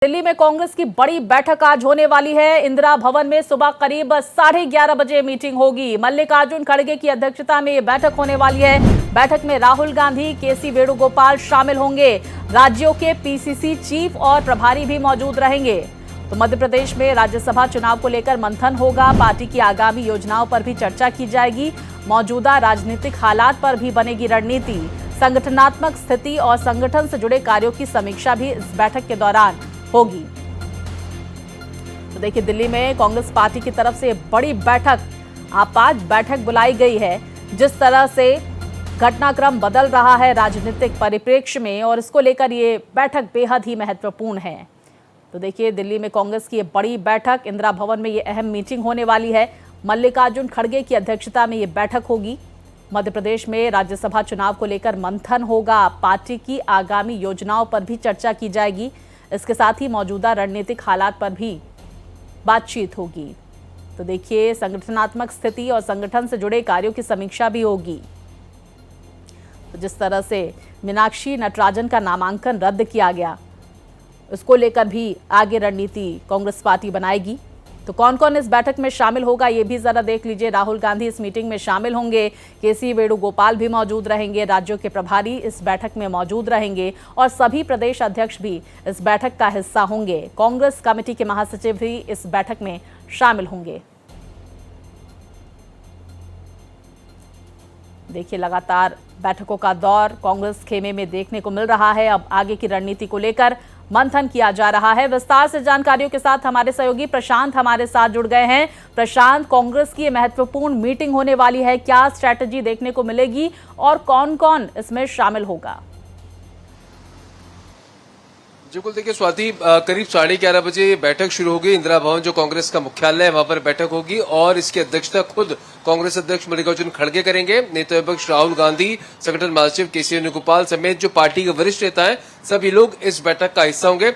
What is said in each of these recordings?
दिल्ली में कांग्रेस की बड़ी बैठक आज होने वाली है। इंदिरा भवन में सुबह करीब 11:30 बजे मीटिंग होगी। मल्लिकार्जुन खड़गे की अध्यक्षता में ये बैठक होने वाली है। बैठक में राहुल गांधी, केसी वेणुगोपाल शामिल होंगे। राज्यों के पीसीसी चीफ और प्रभारी भी मौजूद रहेंगे। तो मध्य प्रदेश में राज्यसभा चुनाव को लेकर मंथन होगा। पार्टी की आगामी योजनाओं पर भी चर्चा की जाएगी। मौजूदा राजनीतिक हालात पर भी बनेगी रणनीति। संगठनात्मक स्थिति और संगठन से जुड़े कार्यों की समीक्षा भी इस बैठक के दौरान होगी। तो देखिए, दिल्ली में कांग्रेस पार्टी की तरफ से बड़ी बैठक, आपात बैठक बुलाई गई है। जिस तरह से घटनाक्रम बदल रहा है राजनीतिक परिप्रेक्ष्य में, और इसको लेकर ये बैठक बेहद ही महत्वपूर्ण है। तो देखिए, दिल्ली में कांग्रेस की ये बड़ी बैठक, इंदिरा भवन में ये अहम मीटिंग होने वाली है। मल्लिकार्जुन खड़गे की अध्यक्षता में ये बैठक होगी। मध्य प्रदेश में राज्यसभा चुनाव को लेकर मंथन होगा। पार्टी की आगामी योजनाओं पर भी चर्चा की जाएगी। इसके साथ ही मौजूदा रणनीतिक हालात पर भी बातचीत होगी। तो देखिए, संगठनात्मक स्थिति और संगठन से जुड़े कार्यों की समीक्षा भी होगी। तो जिस तरह से मीनाक्षी नटराजन का नामांकन रद्द किया गया, इसको लेकर भी आगे रणनीति कांग्रेस पार्टी बनाएगी। तो कौन कौन इस बैठक में शामिल होगा, ये भी जरा देख लीजिए। राहुल गांधी इस मीटिंग में शामिल होंगे। केसी वेणुगोपाल भी मौजूद रहेंगे। राज्यों के प्रभारी इस बैठक में मौजूद रहेंगे और सभी प्रदेश अध्यक्ष भी इस बैठक का हिस्सा होंगे। कांग्रेस कमेटी के महासचिव भी इस बैठक में शामिल होंगे। देखिए, लगातार बैठकों का दौर कांग्रेस खेमे में देखने को मिल रहा है। अब आगे की रणनीति को लेकर मंथन किया जा रहा है। विस्तार से जानकारियों के साथ हमारे सहयोगी प्रशांत हमारे साथ जुड़ गए हैं। प्रशांत, कांग्रेस की महत्वपूर्ण मीटिंग होने वाली है, क्या स्ट्रैटेजी देखने को मिलेगी और कौन कौन इसमें शामिल होगा? जी कुल, देखिए स्वाति, करीब 11:30 बजे बैठक शुरू होगी। इंदिरा भवन जो कांग्रेस का मुख्यालय है, वहां पर बैठक होगी और इसकी अध्यक्षता खुद कांग्रेस अध्यक्ष मल्लिकार्जुन खड़गे करेंगे। नेता विपक्ष राहुल गांधी, संगठन महासचिव केसी वेणुगोपाल समेत जो पार्टी के वरिष्ठ नेता हैं, सभी लोग इस बैठक का हिस्सा होंगे।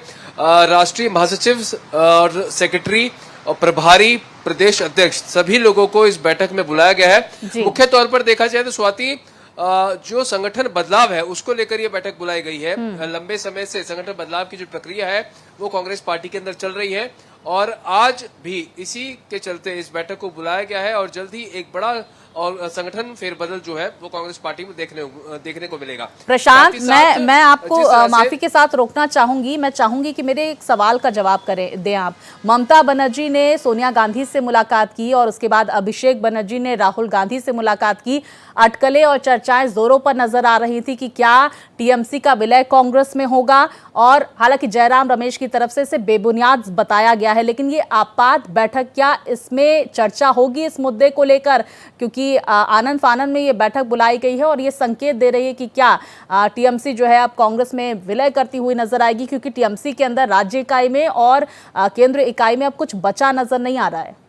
राष्ट्रीय महासचिव और सेक्रेटरी और प्रभारी प्रदेश अध्यक्ष सभी लोगों को इस बैठक में बुलाया गया है। मुख्य तौर पर देखा जाए तो स्वाति, जो संगठन बदलाव है उसको लेकर यह बैठक बुलाई गई है। लंबे समय से संगठन बदलाव की जो प्रक्रिया है वो कांग्रेस पार्टी के अंदर चल रही है और आज भी इसी के चलते इस बैठक को बुलाया गया है और जल्द ही एक बड़ा और संगठन फेरबदल जो है वो कांग्रेस पार्टी में देखने को मिलेगा। प्रशांत, मैं आपको माफी के साथ रोकना चाहूंगी। मैं चाहूंगी कि मेरे एक सवाल का जवाब दें आप। ममता बनर्जी ने सोनिया गांधी से मुलाकात की और उसके बाद अभिषेक बनर्जी ने राहुल गांधी से मुलाकात की। अटकलें और चर्चाएं जोरों पर नजर आ रही थी कि क्या टीएमसी का विलय कांग्रेस में होगा, और हालांकि जयराम रमेश की तरफ से इसे बेबुनियाद बताया गया है। लेकिन ये आपात बैठक, क्या इसमें चर्चा होगी इस मुद्दे को लेकर? क्योंकि आनंद फानन में ये बैठक बुलाई गई है और ये संकेत दे रही है कि क्या टीएमसी जो है अब कांग्रेस में विलय करती हुई नजर आएगी, क्योंकि टीएमसी के अंदर राज्य इकाई में और केंद्र इकाई में अब कुछ बचा नजर नहीं आ रहा है।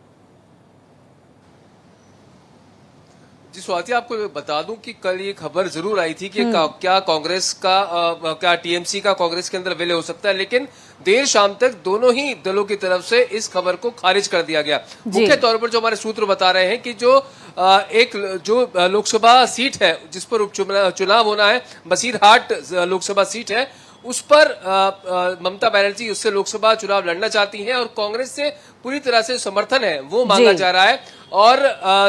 जी स्वाति, आपको बता दूं कि कल ये खबर जरूर आई थी कि क्या कांग्रेस का क्या टीएमसी का कांग्रेस के अंदर विलय हो सकता है, लेकिन देर शाम तक दोनों ही दलों की तरफ से इस खबर को खारिज कर दिया गया। मुख्य तौर पर जो हमारे सूत्र बता रहे हैं कि जो लोकसभा सीट है जिस पर उपचुनाव होना है, बसीरहाट लोकसभा सीट है, उस पर ममता बनर्जी उससे लोकसभा चुनाव लड़ना चाहती हैं और कांग्रेस से पूरी तरह से समर्थन है वो मांगा जा रहा है। और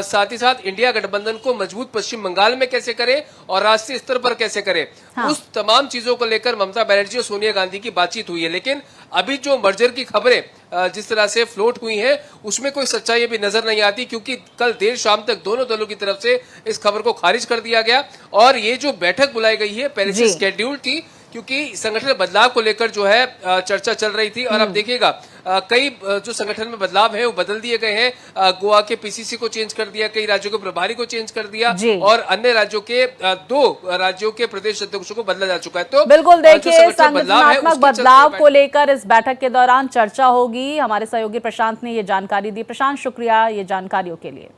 साथ ही साथ इंडिया गठबंधन को मजबूत पश्चिम बंगाल में कैसे करे और राष्ट्रीय स्तर पर कैसे करे, उस तमाम चीजों को लेकर ममता बनर्जी और सोनिया गांधी की बातचीत हुई है। लेकिन अभी जो मर्जर की खबरें जिस तरह से फ्लोट हुई हैं, उसमें कोई सच्चाई अभी नजर नहीं आती, क्योंकि कल देर शाम तक दोनों दलों की तरफ से इस खबर को खारिज कर दिया गया। और ये जो बैठक बुलाई गई है पहले से शेड्यूल्ड थी, क्योंकि संगठन बदलाव को लेकर जो है चर्चा चल रही थी। और अब देखिएगा, कई जो संगठन में बदलाव है वो बदल दिए गए हैं। गोवा के पीसीसी को चेंज कर दिया, कई राज्यों के प्रभारी को चेंज कर दिया और अन्य राज्यों के 2 राज्यों के प्रदेश अध्यक्षों को बदला जा चुका है। तो बिल्कुल, देखिए, संगठनात्मक बदलाव को लेकर इस बैठक के दौरान चर्चा होगी। हमारे सहयोगी प्रशांत ने ये जानकारी दी। प्रशांत, शुक्रिया ये जानकारियों के लिए।